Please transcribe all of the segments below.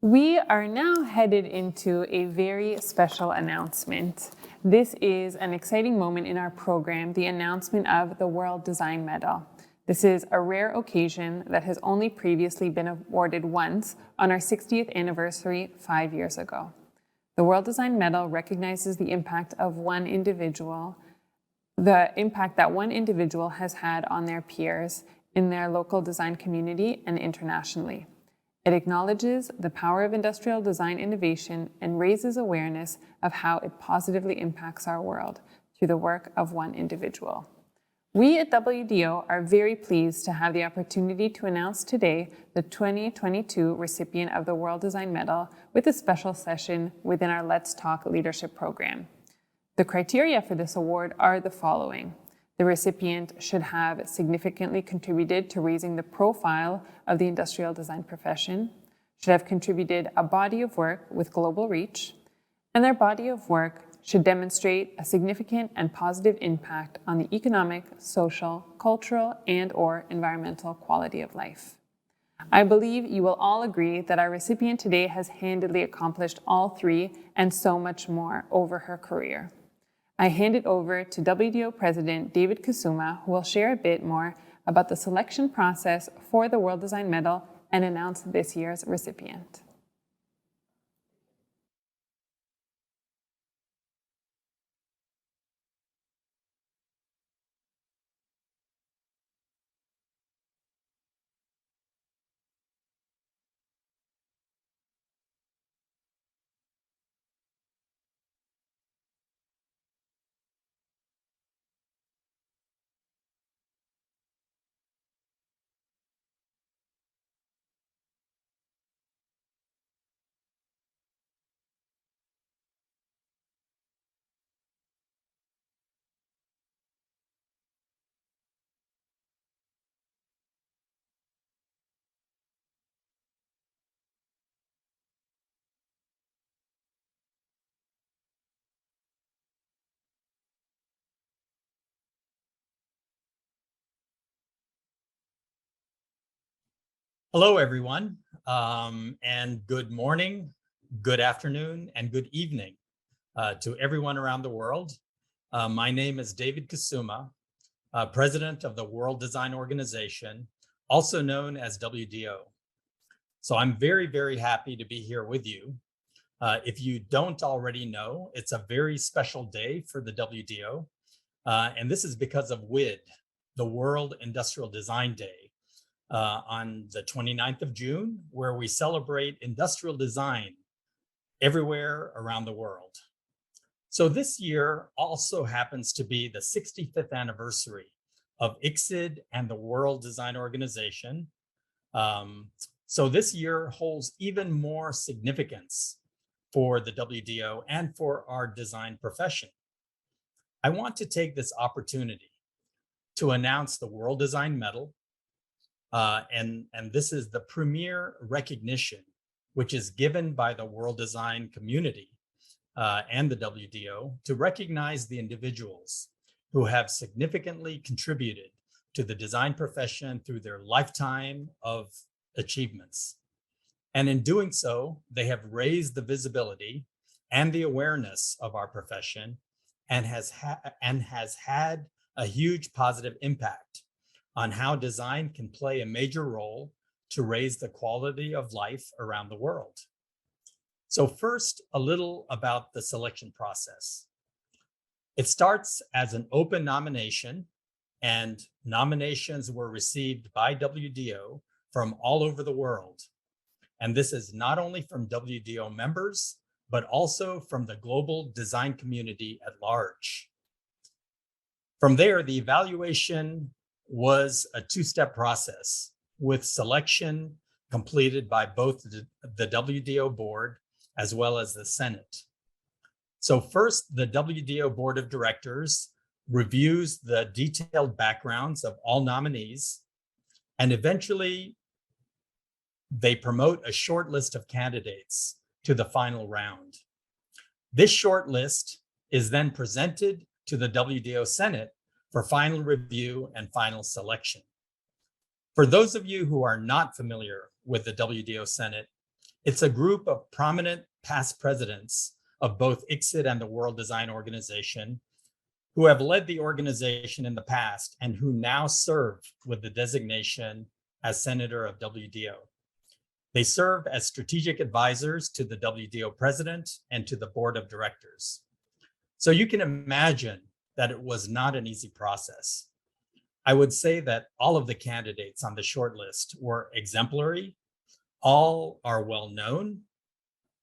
We are now headed into a very special announcement. This is an exciting moment in our program, the announcement of the World Design Medal. This is a rare occasion that has only previously been awarded once on our 60th anniversary 5 years ago. The World Design Medal recognizes the impact of one individual, the impact that one individual has had on their peers in their local design community and internationally. It acknowledges the power of industrial design innovation and raises awareness of how it positively impacts our world through the work of one individual. We at WDO are very pleased to have the opportunity to announce today the 2022 recipient of the World Design Medal with a special session within our Let's Talk Leadership program. The criteria for this award are the following. The recipient should have significantly contributed to raising the profile of the industrial design profession, should have contributed a body of work with global reach, and their body of work should demonstrate a significant and positive impact on the economic, social, cultural, and/or environmental quality of life. I believe you will all agree that our recipient today has handedly accomplished all three and so much more over her career. I hand it over to WDO President David Kusuma, who will share a bit more about the selection process for the World Design Medal and announce this year's recipient. Hello, everyone, and good morning, good afternoon, and good evening to everyone around the world. My name is David Kusuma, President of the World Design Organization, also known as WDO. So I'm very, very happy to be here with you. If you don't already know, it's a very special day for the WDO, and this is because of WID, the World Industrial Design Day. On the 29th of June, where we celebrate industrial design everywhere around the world. So this year also happens to be the 65th anniversary of ICSID and the World Design Organization. So this year holds even more significance for the WDO and for our design profession. I want to take this opportunity to announce the World Design Medal. And this is the premier recognition, which is given by the world design community and the WDO to recognize the individuals who have significantly contributed to the design profession through their lifetime of achievements. And in doing so, they have raised the visibility and the awareness of our profession and has had a huge positive impact on how design can play a major role to raise the quality of life around the world. So first, a little about the selection process. It starts as an open nomination, and nominations were received by WDO from all over the world. And this is not only from WDO members, but also from the global design community at large. From there, the evaluation was a two-step process with selection completed by both the WDO board as well as the Senate. So first, the WDO board of directors reviews the detailed backgrounds of all nominees, and eventually they promote a short list of candidates to the final round. This short list is then presented to the WDO Senate for final review and final selection. For those of you who are not familiar with the WDO Senate, It's a group of prominent past presidents of both ICSID and the World Design Organization who have led the organization in the past and who now serve with the designation as Senator of WDO. They serve as strategic advisors to the WDO President and to the Board of Directors. So you can imagine that it was not an easy process. I would say that all of the candidates on the shortlist were exemplary, all are well known,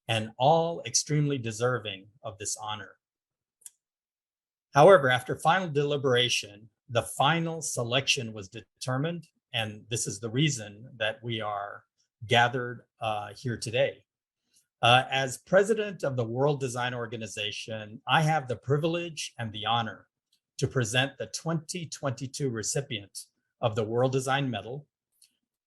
and all extremely deserving of this honor. However, after final deliberation, the final selection was determined, and this is the reason that we are gathered here today. As president of the World Design Organization, I have the privilege and the honor to present the 2022 recipient of the World Design Medal,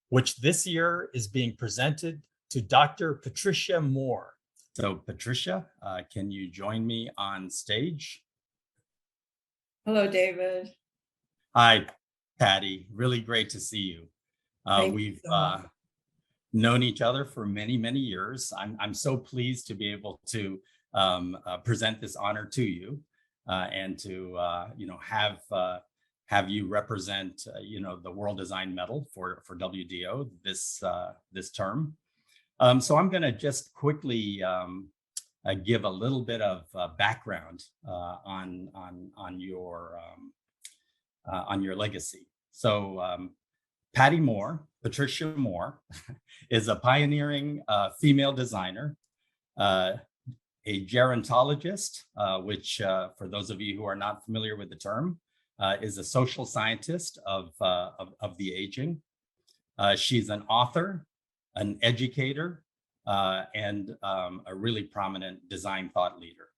which this year is being presented to Dr. Patricia Moore. So Patricia, can you join me on stage? Hello, David. Hi, Patty. Really great to see you. We've known each other for many, many years. I'm so pleased to be able to present this honor to you and to have you represent the World Design Medal for WDO this term. So I'm going to just quickly give a little bit of background on your legacy. So Patty Moore, Patricia Moore, is a pioneering female designer, a gerontologist, which for those of you who are not familiar with the term, is a social scientist of the aging. She's an author, an educator, and a really prominent design thought leader.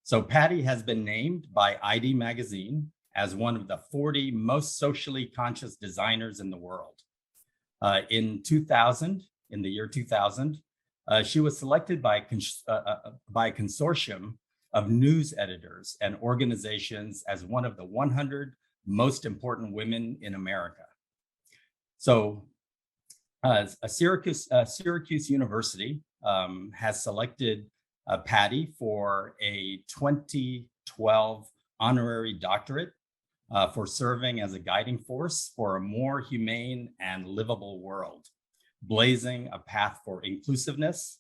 So Patty has been named by ID Magazine as one of the 40 most socially conscious designers in the world. In the year 2000, she was selected by a consortium of news editors and organizations as one of the 100 most important women in America. So Syracuse University has selected Patty for a 2012 honorary doctorate for serving as a guiding force for a more humane and livable world, blazing a path for inclusiveness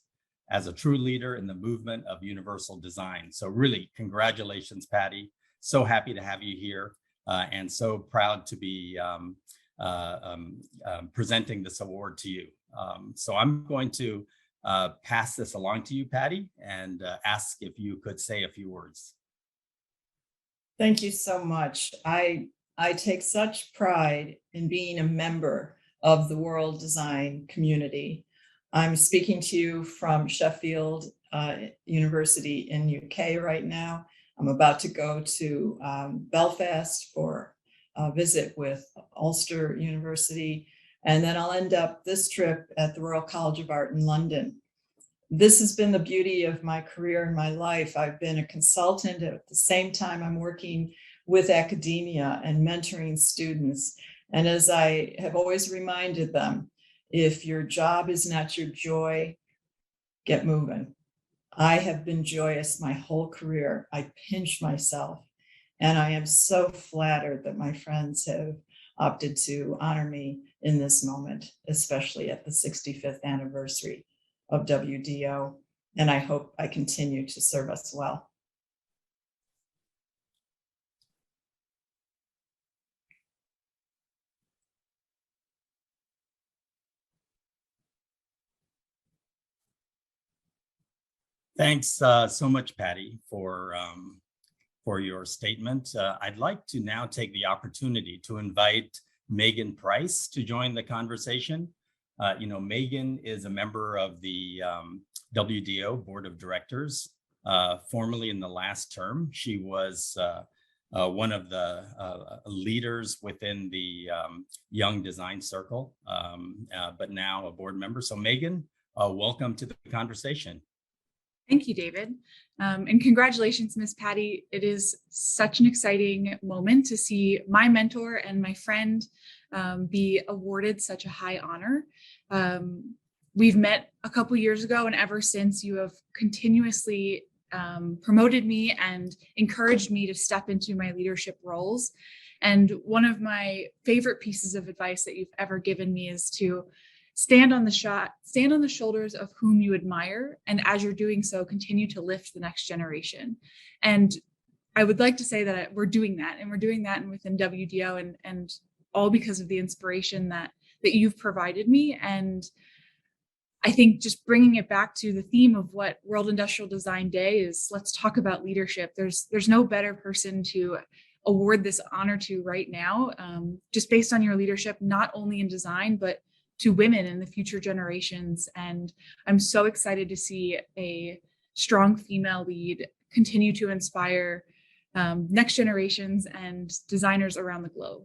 as a true leader in the movement of universal design. So really, congratulations, Patty. So happy to have you here and so proud to be presenting this award to you. So I'm going to pass this along to you, Patty, and ask if you could say a few words. Thank you so much. I take such pride in being a member of the World Design community. I'm speaking to you from Sheffield University in UK right now. I'm about to go to Belfast for a visit with Ulster University, and then I'll end up this trip at the Royal College of Art in London. This has been the beauty of my career and my life. I've been a consultant. At the same time, I'm working with academia and mentoring students. And as I have always reminded them, if your job is not your joy, get moving. I have been joyous my whole career. I pinch myself. And I am so flattered that my friends have opted to honor me in this moment, especially at the 65th anniversary of WDO, and I hope I continue to serve us well. Thanks so much, Patty, for your statement. I'd like to now take the opportunity to invite Meghan Preiss to join the conversation. Meghan is a member of the WDO Board of Directors. Formerly in the last term, she was one of the leaders within the Young Design Circle, but now a board member. So Meghan, welcome to the conversation. Thank you, David. And congratulations, Miss Patty. It is such an exciting moment to see my mentor and my friend be awarded such a high honor. We've met a couple years ago, and ever since, you have continuously promoted me and encouraged me to step into my leadership roles. And one of my favorite pieces of advice that you've ever given me is to stand on the shoulders of whom you admire. And as you're doing so, continue to lift the next generation. And I would like to say that we're doing that, and we're doing that within WDO, and all because of the inspiration that you've provided me. And I think just bringing it back to the theme of what World Industrial Design Day is, let's talk about leadership. There's no better person to award this honor to right now, just based on your leadership, not only in design, but to women and the future generations. And I'm so excited to see a strong female lead continue to inspire next generations and designers around the globe.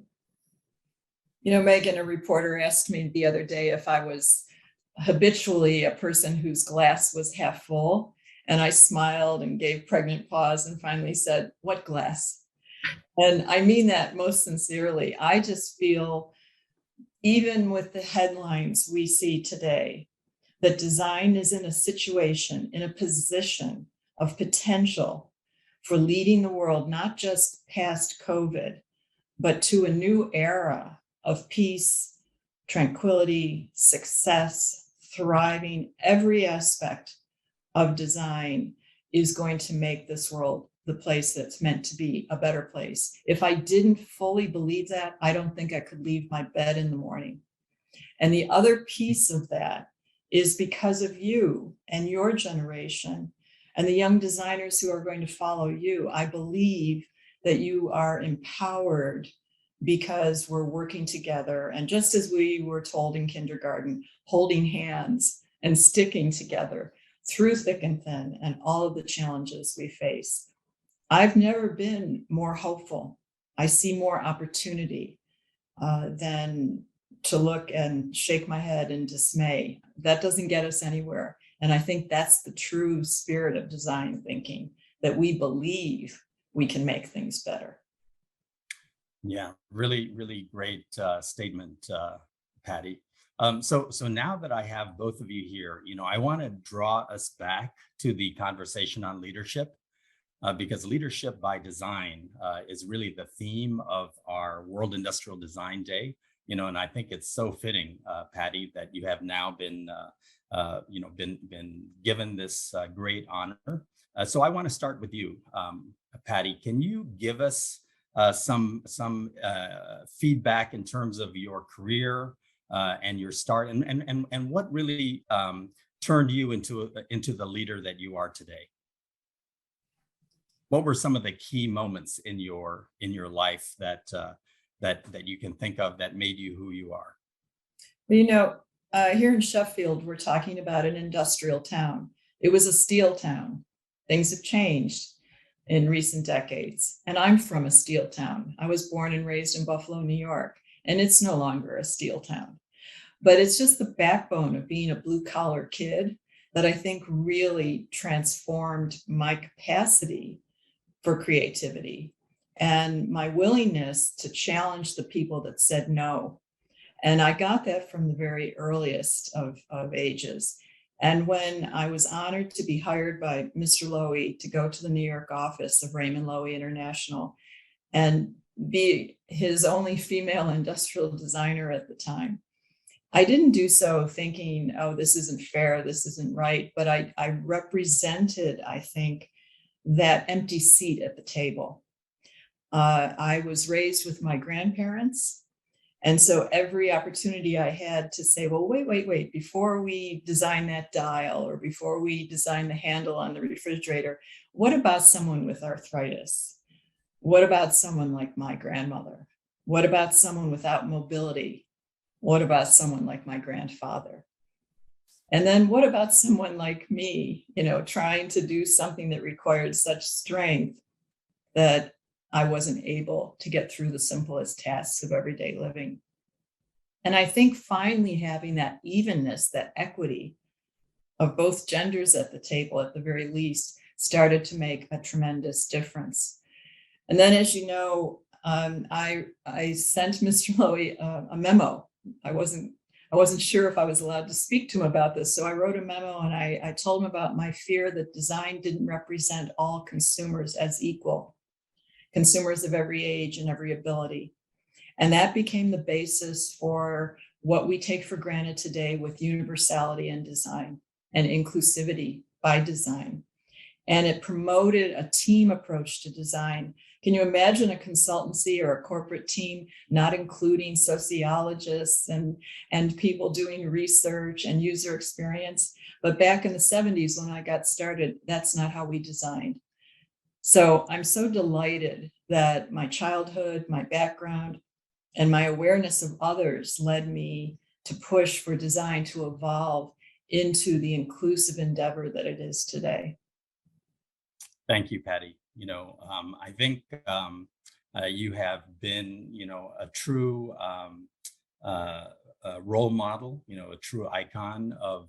You know, Meghan, a reporter asked me the other day if I was habitually a person whose glass was half full. And I smiled and gave pregnant pause and finally said, "What glass?" And I mean that most sincerely. I just feel, even with the headlines we see today, that design is in a situation, in a position of potential for leading the world, not just past COVID, but to a new era of peace, tranquility, success, thriving. Every aspect of design is going to make this world the place that's meant to be, a better place. If I didn't fully believe that, I don't think I could leave my bed in the morning. And the other piece of that is because of you and your generation and the young designers who are going to follow you. I believe that you are empowered because we're working together. And just as we were told in kindergarten, holding hands and sticking together through thick and thin and all of the challenges we face. I've never been more hopeful. I see more opportunity than to look and shake my head in dismay. That doesn't get us anywhere. And I think that's the true spirit of design thinking, that we believe we can make things better. Yeah, really, really great statement, Patty. So now that I have both of you here, I want to draw us back to the conversation on leadership, because leadership by design is really the theme of our World Industrial Design Day. And I think it's so fitting, Patty, that you have now been given this great honor. So I want to start with you, Patty. Can you give us some feedback in terms of your career and your start, and what really turned you into the leader that you are today? What were some of the key moments in your life that you can think of that made you who you are? Well, here in Sheffield, we're talking about an industrial town. It was a steel town. Things have changed in recent decades. And I'm from a steel town. I was born and raised in Buffalo, New York, and it's no longer a steel town. But it's just the backbone of being a blue collar kid that I think really transformed my capacity for creativity and my willingness to challenge the people that said no. And I got that from the very earliest of ages. And when I was honored to be hired by Mr. Lowy to go to the New York office of Raymond Lowy International and be his only female industrial designer at the time, I didn't do so thinking, oh, this isn't fair, this isn't right, but I represented, I think, that empty seat at the table. I was raised with my grandparents. And so every opportunity I had to say, well, wait, before we design that dial or before we design the handle on the refrigerator, what about someone with arthritis? What about someone like my grandmother? What about someone without mobility? What about someone like my grandfather? And then what about someone like me, trying to do something that required such strength that I wasn't able to get through the simplest tasks of everyday living. And I think finally having that evenness, that equity of both genders at the table, at the very least, started to make a tremendous difference. And then, as you know, I sent Mr. Lowy a memo. I wasn't I wasn't sure if I was allowed to speak to him about this. So I wrote a memo and I told him about my fear that design didn't represent all consumers as equal, consumers of every age and every ability. And that became the basis for what we take for granted today with universality in design and inclusivity by design. And it promoted a team approach to design. Can you imagine a consultancy or a corporate team not including sociologists and people doing research and user experience? But back in the 70s, when I got started, that's not how we designed. So I'm so delighted that my childhood, my background, and my awareness of others led me to push for design to evolve into the inclusive endeavor that it is today. Thank you, Patty. I think you have been, a true role model, a true icon of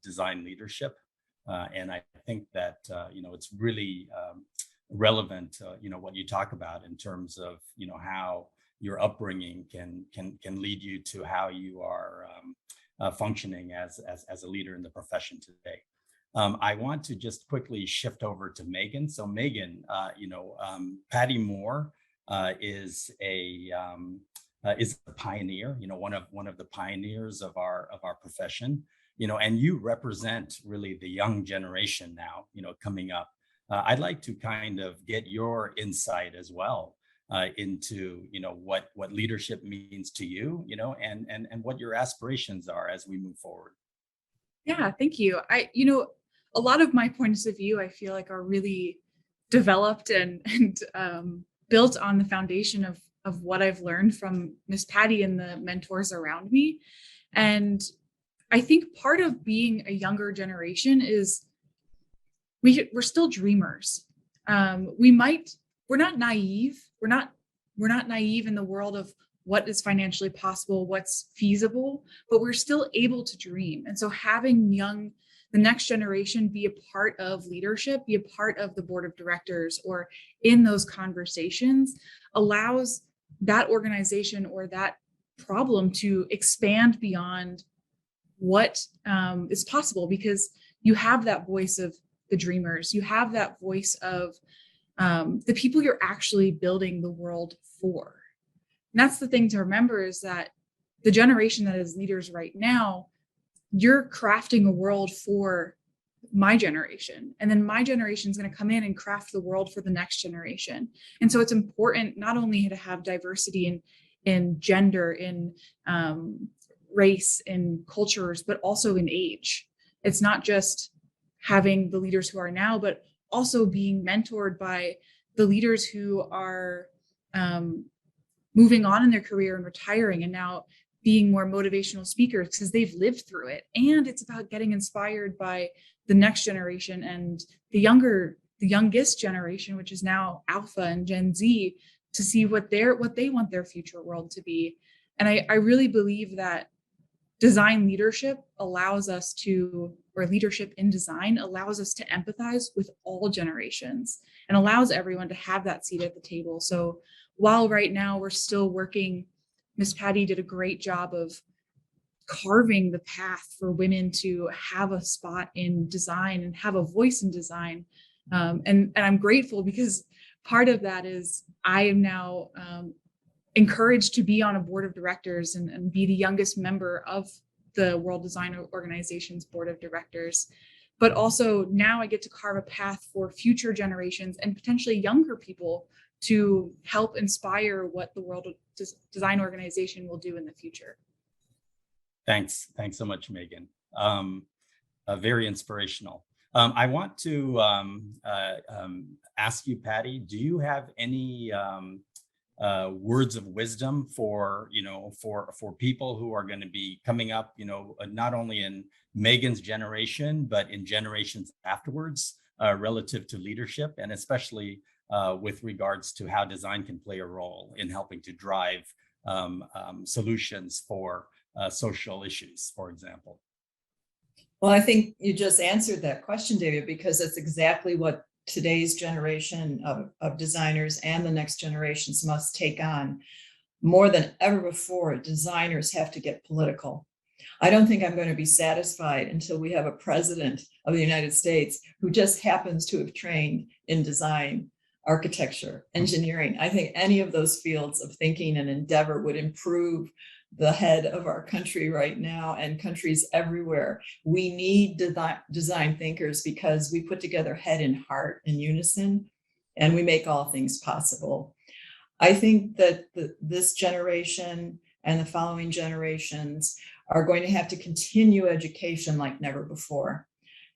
design leadership. And I think that, it's really relevant, what you talk about in terms of, how your upbringing can lead you to how you are functioning as a leader in the profession today. I want to just quickly shift over to Meghan. So Meghan, Patty Moore is a pioneer, one of the pioneers of our profession, and you represent really the young generation now, coming up. I'd like to kind of get your insight as well into what leadership means to you, and what your aspirations are as we move forward. Yeah, thank you. A lot of my points of view, I feel like, are really developed and built on the foundation of what I've learned from Miss Patty and the mentors around me. And I think part of being a younger generation is we're still dreamers. We're not naive. We're not naive in the world of what is financially possible, what's feasible, but we're still able to dream. And so having the next generation be a part of leadership, be a part of the board of directors or in those conversations allows that organization or that problem to expand beyond what is possible, because you have that voice of the dreamers, you have that voice of the people you're actually building the world for. And that's the thing to remember, is that the generation that is leaders right now, you're crafting a world for my generation. And then my generation is going to come in and craft the world for the next generation. And so it's important not only to have diversity in gender, in race, in cultures, but also in age. It's not just having the leaders who are now, but also being mentored by the leaders who are moving on in their career and retiring, and now being more motivational speakers because they've lived through it. And it's about getting inspired by the next generation and the youngest generation, which is now Alpha and Gen Z, to see what they want their future world to be. And I really believe that design leadership allows us to, or leadership in design allows us to empathize with all generations and allows everyone to have that seat at the table. So while right now we're still working, Miss Patty did a great job of carving the path for women to have a spot in design and have a voice in design. And I'm grateful, because part of that is I am now encouraged to be on a board of directors and be the youngest member of the World Design Organization's board of directors. But also now I get to carve a path for future generations and potentially younger people to help inspire what the World Design Organization will do in the future. Thanks so much, Meghan. Very inspirational. I want to ask you, Patty, do you have any words of wisdom for people who are going to be coming up, not only in Meghan's generation, but in generations afterwards, relative to leadership, and especially with regards to how design can play a role in helping to drive solutions for social issues, for example? Well, I think you just answered that question, David, because that's exactly what today's generation of designers and the next generations must take on. More than ever before, designers have to get political. I don't think I'm going to be satisfied until we have a president of the United States who just happens to have trained in design, architecture, engineering. I think any of those fields of thinking and endeavor would improve the head of our country right now and countries everywhere. We need design thinkers because we put together head and heart in unison, and we make all things possible. I think that this generation and the following generations are going to have to continue education like never before.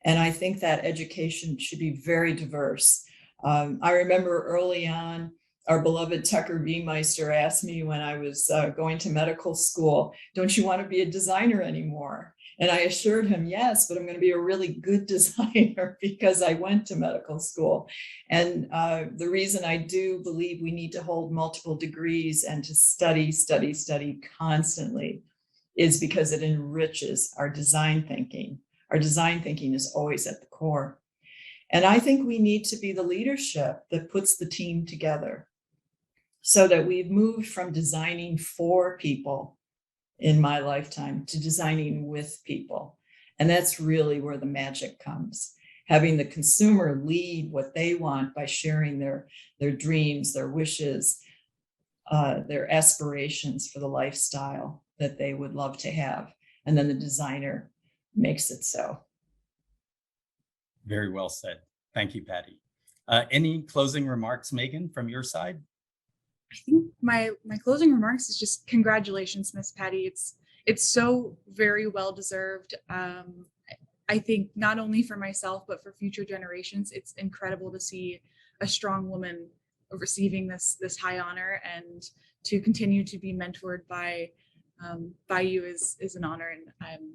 And I think that education should be very diverse. I remember early on, our beloved Tucker Meister asked me when I was going to medical school, don't you want to be a designer anymore? And I assured him, yes, but I'm going to be a really good designer because I went to medical school. And the reason I do believe we need to hold multiple degrees and to study constantly is because it enriches our design thinking. Our design thinking is always at the core. And I think we need to be the leadership that puts the team together so that we've moved from designing for people in my lifetime to designing with people. And that's really where the magic comes. Having the consumer lead what they want by sharing their dreams, their wishes, their aspirations for the lifestyle that they would love to have. And then the designer makes it so. Very well said. Thank you, Patty. Any closing remarks, Meghan, from your side? I think my closing remarks is just congratulations, Miss Patty. It's so very well deserved. I think not only for myself, but for future generations, it's incredible to see a strong woman receiving this high honor, and to continue to be mentored by you is an honor. And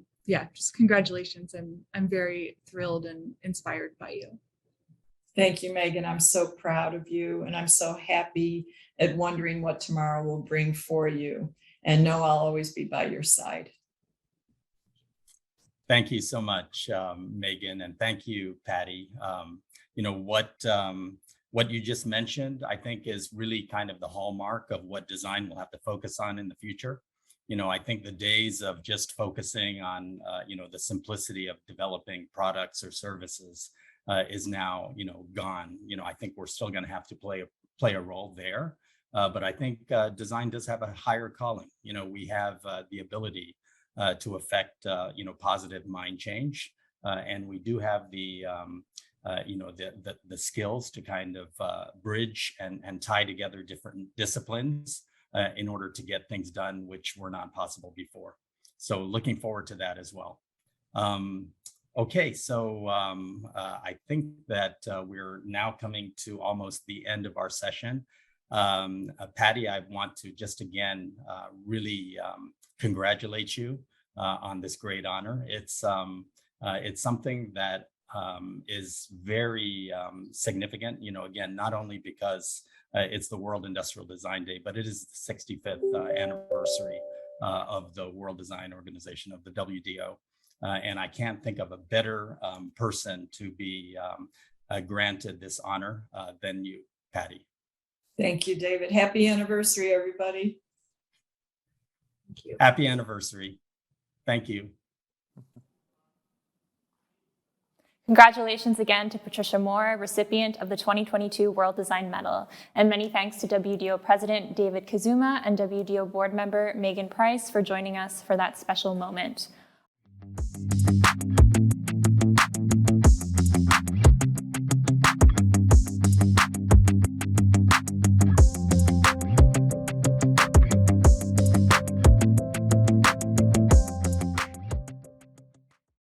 just congratulations. I'm very thrilled and inspired by you. Thank you, Meghan. I'm so proud of you, and I'm so happy at wondering what tomorrow will bring for you. And know I'll always be by your side. Thank you so much, Meghan, and thank you, Patty. What you just mentioned, I think, is really kind of the hallmark of what design will have to focus on in the future. I think the days of just focusing on, the simplicity of developing products or services is now, gone. I think we're still going to have to play a role there. But I think design does have a higher calling. We have the ability to affect, positive mind change. And we do have the skills to kind of bridge and tie together different disciplines in order to get things done which were not possible before. So looking forward to that as well. Okay, so I think that we're now coming to almost the end of our session. Patty, I want to just again really congratulate you on this great honor. It's something that is very significant, again, not only because it's the World Industrial Design Day, but it is the 65th anniversary of the World Design Organization, of the WDO. And I can't think of a better person to be granted this honor than you, Patty. Thank you, David. Happy anniversary, everybody. Thank you. Happy anniversary. Thank you. Congratulations again to Patricia Moore, recipient of the 2022 World Design Medal, and many thanks to WDO President David Kusuma and WDO board member Meghan Preiss for joining us for that special moment.